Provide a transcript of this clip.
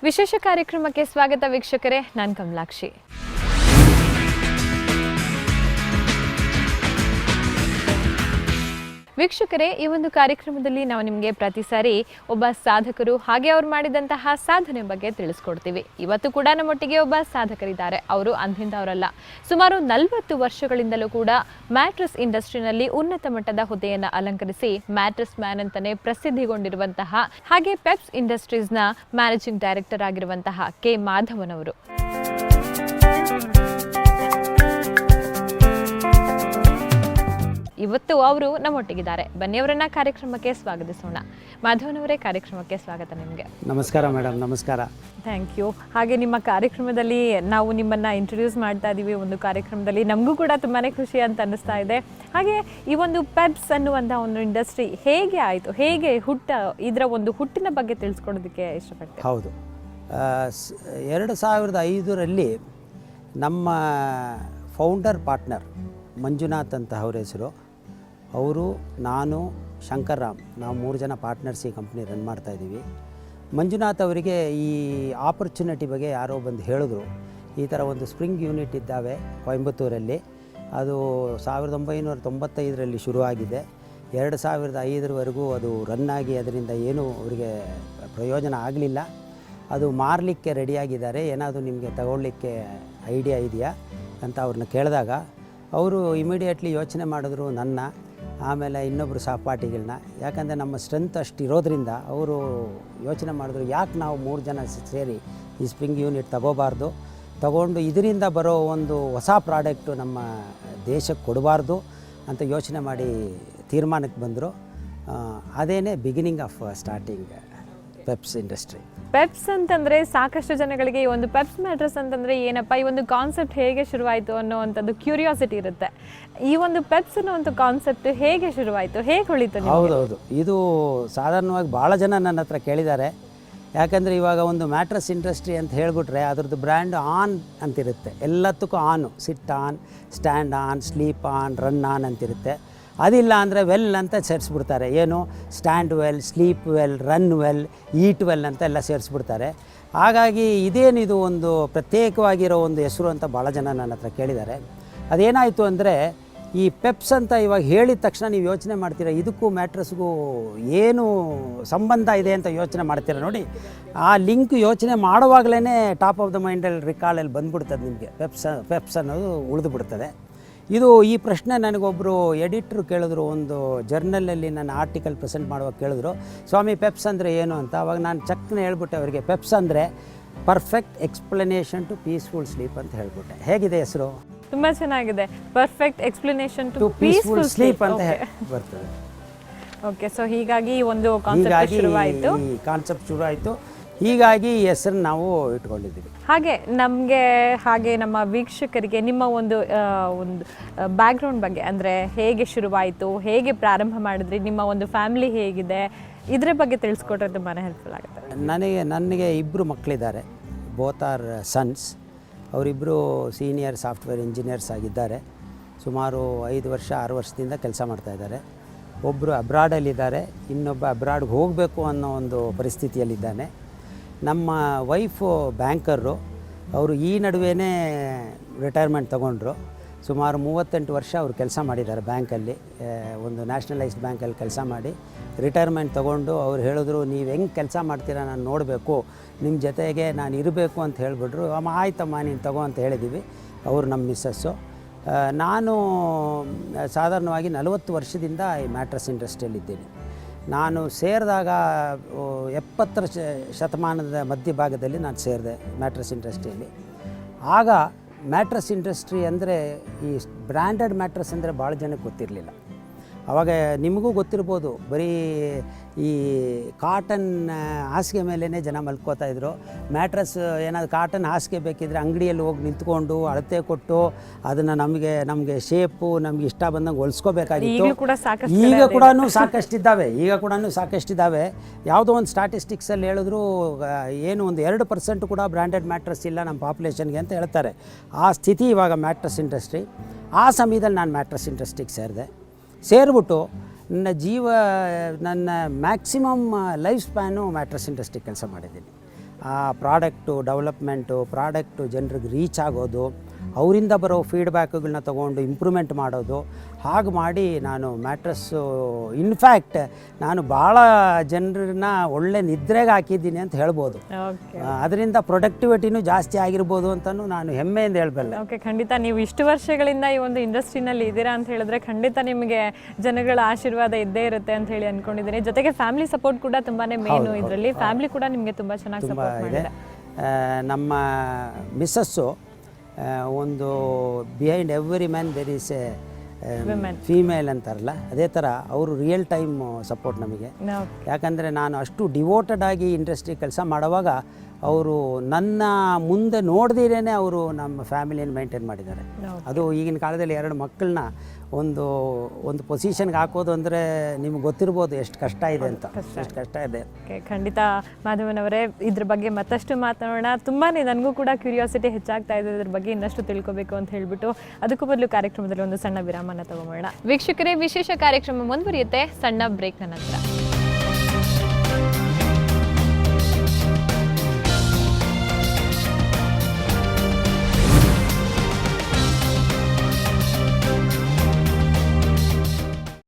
ವಿಶೇಷ ಕಾರ್ಯಕ್ರಮಕ್ಕೆ ಸ್ವಾಗತ ವೀಕ್ಷಕರೇ, ನಾನು ಕಮಲಾಕ್ಷಿ. ವೀಕ್ಷಕರೇ, ಈ ಒಂದು ಕಾರ್ಯಕ್ರಮದಲ್ಲಿ ನಾವು ನಿಮಗೆ ಪ್ರತಿ ಸಾರಿ ಒಬ್ಬ ಸಾಧಕರು ಹಾಗೆ ಅವ್ರು ಮಾಡಿದಂತಹ ಸಾಧನೆ ಬಗ್ಗೆ ತಿಳಿಸ್ಕೊಡ್ತೀವಿ. ಇವತ್ತು ಕೂಡ ನಮ್ಮೊಟ್ಟಿಗೆ ಒಬ್ಬ ಸಾಧಕರಿದ್ದಾರೆ. ಅವರು ಅಂದಿಂದವರಲ್ಲ, ಸುಮಾರು 40 ವರ್ಷಗಳಿಂದಲೂ ಕೂಡ ಮ್ಯಾಟ್ರೆಸ್ ಇಂಡಸ್ಟ್ರಿನಲ್ಲಿ ಉನ್ನತ ಮಟ್ಟದ ಹುದ್ದೆಯನ್ನು ಅಲಂಕರಿಸಿ ಮ್ಯಾಟ್ರೆಸ್ ಮ್ಯಾನ್ ಅಂತಾನೆ ಪ್ರಸಿದ್ಧಿಗೊಂಡಿರುವಂತಹ ಹಾಗೆ ಪೆಪ್ಸ್ ಇಂಡಸ್ಟ್ರೀಸ್ನ ಮ್ಯಾನೇಜಿಂಗ್ ಡೈರೆಕ್ಟರ್ ಆಗಿರುವಂತಹ ಕೆ ಮಾಧವನ್ ಅವರು. ಇವತ್ತು ಅವರು ನಮ್ಮೊಟ್ಟಿಗಿದ್ದಾರೆ. ಬನ್ನಿ ಅವರನ್ನ ಕಾರ್ಯಕ್ರಮಕ್ಕೆ ಸ್ವಾಗತಿಸೋಣ. ಮಾಧವನ್ ಅವರೇ, ಕಾರ್ಯಕ್ರಮಕ್ಕೆ ಸ್ವಾಗತ ನಿಮಗೆ. ನಮಸ್ಕಾರ ಮೇಡಮ್. ನಮಸ್ಕಾರ. Thank you. ಹಾಗೆ ನಿಮ್ಮ ಕಾರ್ಯಕ್ರಮದಲ್ಲಿ ನಾವು ನಿಮ್ಮನ್ನು ಇಂಟ್ರೊಡ್ಯೂಸ್ ಮಾಡ್ತಾ ಇದ್ದೀವಿ. ಒಂದು ಕಾರ್ಯಕ್ರಮದಲ್ಲಿ ನಮಗೂ ಕೂಡ ತುಂಬಾ ಖುಷಿ ಅಂತ ಅನ್ನಿಸ್ತಾ ಇದೆ. ಹಾಗೆ ಈ ಒಂದು ಪೆಪ್ಸ್ ಅನ್ನುವಂಥ ಒಂದು ಇಂಡಸ್ಟ್ರಿ ಹೇಗೆ ಆಯಿತು, ಹೇಗೆ ಇದರ ಒಂದು ಹುಟ್ಟಿನ ಬಗ್ಗೆ ತಿಳಿಸ್ಕೊಡೋದಕ್ಕೆ ಇಷ್ಟಪಡ್ತೀನಿ. ಹೌದು, 2005ರಲ್ಲಿ ನಮ್ಮ ಫೌಂಡರ್ ಪಾರ್ಟ್ನರ್ ಮಂಜುನಾಥ್ ಅಂತ ಅವ್ರ ಹೆಸರು. ಅವರು, ನಾನು, ಶಂಕರ್ರಾಮ್, ನಾವು 3 ಜನ ಪಾರ್ಟ್ನರ್ಸ್ ಈ ಕಂಪ್ನಿ ರನ್ ಮಾಡ್ತಾಯಿದ್ದೀವಿ. ಮಂಜುನಾಥ್ ಅವರಿಗೆ ಈ ಆಪರ್ಚುನಿಟಿ ಬಗ್ಗೆ ಯಾರೋ ಬಂದು ಹೇಳಿದ್ರು, ಈ ಥರ ಒಂದು ಸ್ಪ್ರಿಂಗ್ ಯೂನಿಟ್ ಇದ್ದಾವೆ ಕೊಯಂಬತ್ತೂರಲ್ಲಿ. ಅದು 1995ರಲ್ಲಿ ಶುರುವಾಗಿದೆ. 2005ರವರೆಗೂ ಅದು ರನ್ ಆಗಿ ಅದರಿಂದ ಏನೂ ಅವರಿಗೆ ಪ್ರಯೋಜನ ಆಗಲಿಲ್ಲ. ಅದು ಮಾರಲಿಕ್ಕೆ ರೆಡಿಯಾಗಿದ್ದಾರೆ, ಏನಾದರೂ ನಿಮಗೆ ತಗೊಳ್ಳಿಕ್ಕೆ ಐಡಿಯಾ ಇದೆಯಾ ಅಂತ ಅವ್ರನ್ನ ಕೇಳಿದಾಗ ಅವರು ಇಮಿಡಿಯೇಟ್ಲಿ ಯೋಚನೆ ಮಾಡಿದ್ರು ನನ್ನ, ಆಮೇಲೆ ಇನ್ನೊಬ್ಬರು ಸಹಪಾಠಿಗಳನ್ನ. ಯಾಕಂದರೆ ನಮ್ಮ ಸ್ಟ್ರೆಂತ್ ಅಷ್ಟು ಇರೋದ್ರಿಂದ ಅವರು ಯೋಚನೆ ಮಾಡಿದ್ರು, ಯಾಕೆ ನಾವು 3 ಜನ ಸೇರಿ ಈ ಸ್ಪ್ರಿಂಗ್ ಯೂನಿಟ್ ತಗೊಂಡು ಇದರಿಂದ ಬರೋ ಒಂದು ಹೊಸ ಪ್ರಾಡಕ್ಟು ನಮ್ಮ ದೇಶಕ್ಕೆ ಕೊಡಬಾರ್ದು ಅಂತ ಯೋಚನೆ ಮಾಡಿ ತೀರ್ಮಾನಕ್ಕೆ ಬಂದರು. ಅದೇನೇ ಬಿಗಿನಿಂಗ್ ಆಫ್ ಸ್ಟಾರ್ಟಿಂಗ್ ಪೆಪ್ಸ್ ಇಂಡಸ್ಟ್ರಿ. ಪೆಪ್ಸ್ ಅಂತಂದರೆ ಸಾಕಷ್ಟು ಜನಗಳಿಗೆ ಈ ಒಂದು ಪೆಪ್ಸ್ ಮ್ಯಾಟ್ರೆಸ್ ಅಂತಂದರೆ ಏನಪ್ಪ, ಈ ಒಂದು ಕಾನ್ಸೆಪ್ಟ್ ಹೇಗೆ ಶುರುವಾಯಿತು ಅನ್ನೋವಂಥದ್ದು ಕ್ಯೂರಿಯಾಸಿಟಿ ಇರುತ್ತೆ. ಈ ಒಂದು ಪೆಪ್ಸ್ ಅನ್ನೋ ಒಂದು ಕಾನ್ಸೆಪ್ಟ್ ಹೇಗೆ ಶುರುವಾಯಿತು, ಹೇಗೆ ಹೊಳಿತು? ಹೌದೌದು, ಇದು ಸಾಧಾರಣವಾಗಿ ಭಾಳ ಜನ ನನ್ನ ಹತ್ರ ಕೇಳಿದ್ದಾರೆ. ಯಾಕಂದರೆ ಇವಾಗ ಒಂದು ಮ್ಯಾಟ್ರೆಸ್ ಇಂಡಸ್ಟ್ರಿ ಅಂತ ಹೇಳಿಬಿಟ್ರೆ ಅದರದ್ದು ಬ್ರ್ಯಾಂಡ್ ಆನ್ ಅಂತಿರುತ್ತೆ. ಎಲ್ಲದಕ್ಕೂ on, sit on, stand on, sleep on, run on ಅಂತಿರುತ್ತೆ. ಅದಿಲ್ಲ ಅಂದರೆ ವೆಲ್ ಅಂತ ಸೇರಿಸ್ಬಿಡ್ತಾರೆ. ಏನು, stand well, sleep well, run well, eat well ಅಂತ ಎಲ್ಲ ಸೇರಿಸ್ಬಿಡ್ತಾರೆ. ಹಾಗಾಗಿ ಇದೇನಿದು ಒಂದು ಪ್ರತ್ಯೇಕವಾಗಿರೋ ಒಂದು ಹೆಸರು ಅಂತ ಭಾಳ ಜನ ನನ್ನ ಹತ್ರ ಕೇಳಿದ್ದಾರೆ. ಅದೇನಾಯಿತು ಅಂದರೆ, ಈ ಪೆಪ್ಸ್ ಅಂತ ಇವಾಗ ಹೇಳಿದ ತಕ್ಷಣ ನೀವು ಯೋಚನೆ ಮಾಡ್ತೀರಾ, ಇದಕ್ಕೂ ಮ್ಯಾಟ್ರೆಸ್ಗೂ ಏನು ಸಂಬಂಧ ಇದೆ ಅಂತ ಯೋಚನೆ ಮಾಡ್ತೀರಾ ನೋಡಿ. ಆ ಲಿಂಕ್ ಯೋಚನೆ ಮಾಡುವಾಗಲೇ ಟಾಪ್ ಆಫ್ ದ ಮೈಂಡಲ್ಲಿ ರಿಕಾಲಲ್ಲಿ ಬಂದುಬಿಡ್ತದೆ ನಿಮಗೆ. ಪೆಪ್ಸ್ ಅನ್ನೋದು ಉಳಿದು ಬಿಡ್ತದೆ. ಇದು ಈ ಪ್ರಶ್ನೆ ನನಗೊಬ್ಬರು ಎಡಿಟ್ರು ಕೇಳಿದ್ರು, ಒಂದು ಜರ್ನಲಲ್ಲಿ ನನ್ನ ಆರ್ಟಿಕಲ್ ಪ್ರೆಸೆಂಟ್ ಮಾಡುವಾಗ ಕೇಳಿದ್ರು, ಸ್ವಾಮಿ ಪೆಪ್ಸ್ ಅಂದರೆ ಏನು ಅಂತ. ಅವಾಗ ನಾನು ಚಕ್ಕನೆ ಹೇಳ್ಬಿಟ್ಟೆ ಅವರಿಗೆ, ಪೆಪ್ಸ್ ಅಂದರೆ perfect explanation to peaceful sleep ಅಂತ ಹೇಳ್ಬಿಟ್ಟೆ. ಹೇಗಿದೆ ಹೆಸರು? ತುಂಬ ಚೆನ್ನಾಗಿದೆ. Perfect explanation to peaceful sleep ಅಂತ ಬರ್ತದೆ. ಓಕೆ, ಸೊ ಹೀಗಾಗಿ ಒಂದು ಕಾನ್ಸೆಪ್ಟ್ ಶುರುವಾಯಿತು. ಹೀಗಾಗಿ ಈ ಹೆಸರನ್ನು ನಾವು ಇಟ್ಕೊಂಡಿದ್ದೀವಿ. ಹಾಗೆ ನಮ್ಮ ವೀಕ್ಷಕರಿಗೆ ನಿಮ್ಮ ಒಂದು ಬ್ಯಾಕ್ಗ್ರೌಂಡ್ ಬಗ್ಗೆ, ಅಂದರೆ ಹೇಗೆ ಶುರುವಾಯಿತು, ಹೇಗೆ ಪ್ರಾರಂಭ ಮಾಡಿದ್ರಿ, ನಿಮ್ಮ ಒಂದು ಫ್ಯಾಮಿಲಿ ಹೇಗಿದೆ, ಇದರ ಬಗ್ಗೆ ತಿಳಿಸ್ಕೊಟ್ರೆ ತುಂಬಾ ಹೆಲ್ಪ್ಫುಲ್ ಆಗುತ್ತೆ. ನನಗೆ 2 ಮಕ್ಕಳಿದ್ದಾರೆ, ಬೋತ್ ಆರ್ ಸನ್ಸ್. ಅವರಿಬ್ಬರು ಸೀನಿಯರ್ ಸಾಫ್ಟ್ವೇರ್ ಇಂಜಿನಿಯರ್ಸ್ ಆಗಿದ್ದಾರೆ. ಸುಮಾರು 5 ವರ್ಷ 6 ವರ್ಷದಿಂದ ಕೆಲಸ ಮಾಡ್ತಾಯಿದ್ದಾರೆ. ಒಬ್ಬರು ಅಬ್ರಾಡಲ್ಲಿದ್ದಾರೆ, ಇನ್ನೊಬ್ಬ ಅಬ್ರಾಡ್ಗೆ ಹೋಗಬೇಕು ಅನ್ನೋ ಒಂದು ಪರಿಸ್ಥಿತಿಯಲ್ಲಿದ್ದಾನೆ. ನಮ್ಮ ವೈಫು ಬ್ಯಾಂಕರು. ಅವರು ಈ ನಡುವೆನೇ ರಿಟೈರ್ಮೆಂಟ್ ತೊಗೊಂಡ್ರು. ಸುಮಾರು 38 ವರ್ಷ ಅವರು ಕೆಲಸ ಮಾಡಿದ್ದಾರೆ ಬ್ಯಾಂಕಲ್ಲಿ, ಒಂದು ನ್ಯಾಷನಲೈಸ್ಡ್ ಬ್ಯಾಂಕಲ್ಲಿ ಕೆಲಸ ಮಾಡಿ ರಿಟೈರ್ಮೆಂಟ್ ತೊಗೊಂಡು ಅವ್ರು ಹೇಳಿದ್ರು, ನೀವು ಹೆಂಗೆ ಕೆಲಸ ಮಾಡ್ತೀರಾ ನಾನು ನೋಡಬೇಕು, ನಿಮ್ಮ ಜೊತೆಗೆ ನಾನು ಇರಬೇಕು ಅಂತ ಹೇಳಿಬಿಟ್ರು. ಆಯ್ತಮ್ಮ ನೀನು ತಗೋ ಅಂತ ಹೇಳಿದ್ದೀವಿ. ಅವರು ನಮ್ಮ ಮಿಸ್ಸಸ್ಸು. ನಾನು ಸಾಧಾರಣವಾಗಿ 40 ವರ್ಷದಿಂದ ಈ ಮ್ಯಾಟ್ರೆಸ್ ಇಂಡಸ್ಟ್ರಿಯಲ್ಲಿದ್ದೀನಿ. ನಾನು ಸೇರಿದಾಗ 70ರ ಶತಮಾನದ ಮಧ್ಯಭಾಗದಲ್ಲಿ ನಾನು ಸೇರಿದೆ ಮ್ಯಾಟ್ರೆಸ್ ಇಂಡಸ್ಟ್ರಿಯಲ್ಲಿ. ಆಗ ಮ್ಯಾಟ್ರೆಸ್ ಇಂಡಸ್ಟ್ರಿ ಅಂದರೆ ಈ ಬ್ರ್ಯಾಂಡೆಡ್ ಮ್ಯಾಟ್ರೆಸ್ ಅಂದರೆ ಭಾಳ ಜನಕ್ಕೆ ಗೊತ್ತಿರಲಿಲ್ಲ. ಆವಾಗ ನಿಮಗೂ ಗೊತ್ತಿರ್ಬೋದು, ಬರೀ ಈ ಕಾಟನ್ ಹಾಸಿಗೆ ಮೇಲೇ ಜನ ಮಲ್ಕೋತಾಯಿದ್ರು. ಮ್ಯಾಟ್ರೆಸ್ ಏನಾದರೂ ಕಾಟನ್ ಹಾಸಿಗೆ ಬೇಕಿದ್ದರೆ ಅಂಗಡಿಯಲ್ಲಿ ಹೋಗಿ ನಿಂತ್ಕೊಂಡು ಅಳತೆ ಕೊಟ್ಟು ಅದನ್ನು ನಮಗೆ ಶೇಪು ನಮಗೆ ಇಷ್ಟ ಬಂದಂಗೆ ಹೊಲಿಸ್ಕೋಬೇಕಾಗಿತ್ತು. ಈಗ ಕೂಡ ಸಾಕಷ್ಟಿದ್ದಾವೆ. ಯಾವುದೋ ಒಂದು ಸ್ಟಾಟಿಸ್ಟಿಕ್ಸಲ್ಲಿ ಹೇಳಿದ್ರು, ಏನು ಒಂದು 2% ಕೂಡ ಬ್ರ್ಯಾಂಡೆಡ್ ಮ್ಯಾಟ್ರೆಸ್ ಇಲ್ಲ ನಮ್ಮ ಪಾಪ್ಯುಲೇಷನ್ಗೆ ಅಂತ ಹೇಳ್ತಾರೆ. ಆ ಸ್ಥಿತಿ ಇವಾಗ ಮ್ಯಾಟ್ರೆಸ್ ಇಂಡಸ್ಟ್ರಿ. ಆ ಸಮಯದಲ್ಲಿ ನಾನು ಮ್ಯಾಟ್ರೆಸ್ ಇಂಡಸ್ಟ್ರಿಗೆ ಸೇರಿಬಿಟ್ಟು ನನ್ನ maximum life span mattress industry ಕೆಲಸ ಮಾಡಿದ್ದೀನಿ. ಆ ಪ್ರಾಡಕ್ಟು ಡೆವಲಪ್ಮೆಂಟು, ಪ್ರಾಡಕ್ಟು ಜನರಿಗೆ ರೀಚ್ ಆಗೋದು, ಅವರಿಂದ ಬರೋ ಫೀಡ್ಬ್ಯಾಕ್ಗಳನ್ನ ತೊಗೊಂಡು ಇಂಪ್ರೂವ್ಮೆಂಟ್ ಮಾಡೋದು, ಹಾಗೆ ಮಾಡಿ ನಾನು ಮ್ಯಾಟ್ರಸ್ಸು ಇನ್ಫ್ಯಾಕ್ಟ್ ನಾನು ಭಾಳ ಜನರನ್ನ ಒಳ್ಳೆ ನಿದ್ರೆಗೆ ಹಾಕಿದ್ದೀನಿ ಅಂತ ಹೇಳ್ಬೋದು. ಓಕೆ ಅದರಿಂದ ಪ್ರೊಡಕ್ಟಿವಿಟಿನೂ ಜಾಸ್ತಿ ಆಗಿರ್ಬೋದು ಅಂತಲೂ ನಾನು ಹೆಮ್ಮೆಯಿಂದ ಹೇಳಬಲ್ಲೆ. ಓಕೆ, ಖಂಡಿತ ನೀವು ಇಷ್ಟು ವರ್ಷಗಳಿಂದ ಈ ಒಂದು ಇಂಡಸ್ಟ್ರಿನಲ್ಲಿ ಇದ್ದೀರಾ ಅಂತ ಹೇಳಿದ್ರೆ ಖಂಡಿತ ನಿಮಗೆ ಜನಗಳ ಆಶೀರ್ವಾದ ಇದ್ದೇ ಇರುತ್ತೆ ಅಂತ ಹೇಳಿ ಅನ್ಕೊಂಡಿದ್ದೀನಿ. ಜೊತೆಗೆ ಫ್ಯಾಮಿಲಿ ಸಪೋರ್ಟ್ ಕೂಡ ತುಂಬಾನೇ ಮೇನು ಇದರಲ್ಲಿ. ಫ್ಯಾಮಿಲಿ ಕೂಡ ನಿಮಗೆ ತುಂಬ ಚೆನ್ನಾಗಿ ತುಂಬ ಸಪೋರ್ಟ್ ಇದೆ. ಮಾಡಿದೆ. ನಮ್ಮ ಮಿಸ್ಸಸ್ಸು ಒಂದು behind every man there is a female ಅಂತಾರಲ್ಲ, ಅದೇ ಥರ ಅವರು ರಿಯಲ್ ಟೈಮ್ ಸಪೋರ್ಟ್ ನಮಗೆ. ಯಾಕಂದರೆ ನಾನು ಅಷ್ಟು ಡಿವೋಟೆಡ್ ಆಗಿ ಇಂಡಸ್ಟ್ರಿ ಕೆಲಸ ಮಾಡುವಾಗ ಅವರು ನನ್ನ ಮುಂದೆ ನೋಡ್ದಿರೇ ಅವರು ನಮ್ಮ ಫ್ಯಾಮಿಲಿಯನ್ನು ಮೇಂಟೈನ್ ಮಾಡಿದ್ದಾರೆ. ಅದು ಈಗಿನ ಕಾಲದಲ್ಲಿ 2 ಮಕ್ಕಳನ್ನ ಒಂದು ಪೊಸಿಷನ್ಗೆ ಹಾಕೋದು ಅಂದರೆ ನಿಮ್ಗೆ ಗೊತ್ತಿರ್ಬೋದು ಎಷ್ಟು ಕಷ್ಟ ಇದೆ ಅಂತ. ಎಷ್ಟು ಕಷ್ಟ ಇದೆ. ಖಂಡಿತ ಮಾಧವನವರೇ, ಇದ್ರ ಬಗ್ಗೆ ಮತ್ತಷ್ಟು ಮಾತನಾಡೋಣ. ತುಂಬಾ ನನಗೂ ಕೂಡ ಕ್ಯೂರಿಯಾಸಿಟಿ ಹೆಚ್ಚಾಗ್ತಾ ಇದೆ ಇದ್ರ ಬಗ್ಗೆ ಇನ್ನಷ್ಟು ತಿಳ್ಕೊಬೇಕು ಅಂತ ಹೇಳ್ಬಿಟ್ಟು. ಅದಕ್ಕೂ ಬದಲು ಕಾರ್ಯಕ್ರಮದಲ್ಲಿ ಒಂದು ಸಣ್ಣ ವಿರಾಮನ ತಗೊಂಬೋಣ. ವೀಕ್ಷಕರೇ, ವಿಶೇಷ ಕಾರ್ಯಕ್ರಮ ಮುಂದುವರಿಯುತ್ತೆ ಸಣ್ಣ ಬ್ರೇಕ್ನ ನಂತರ.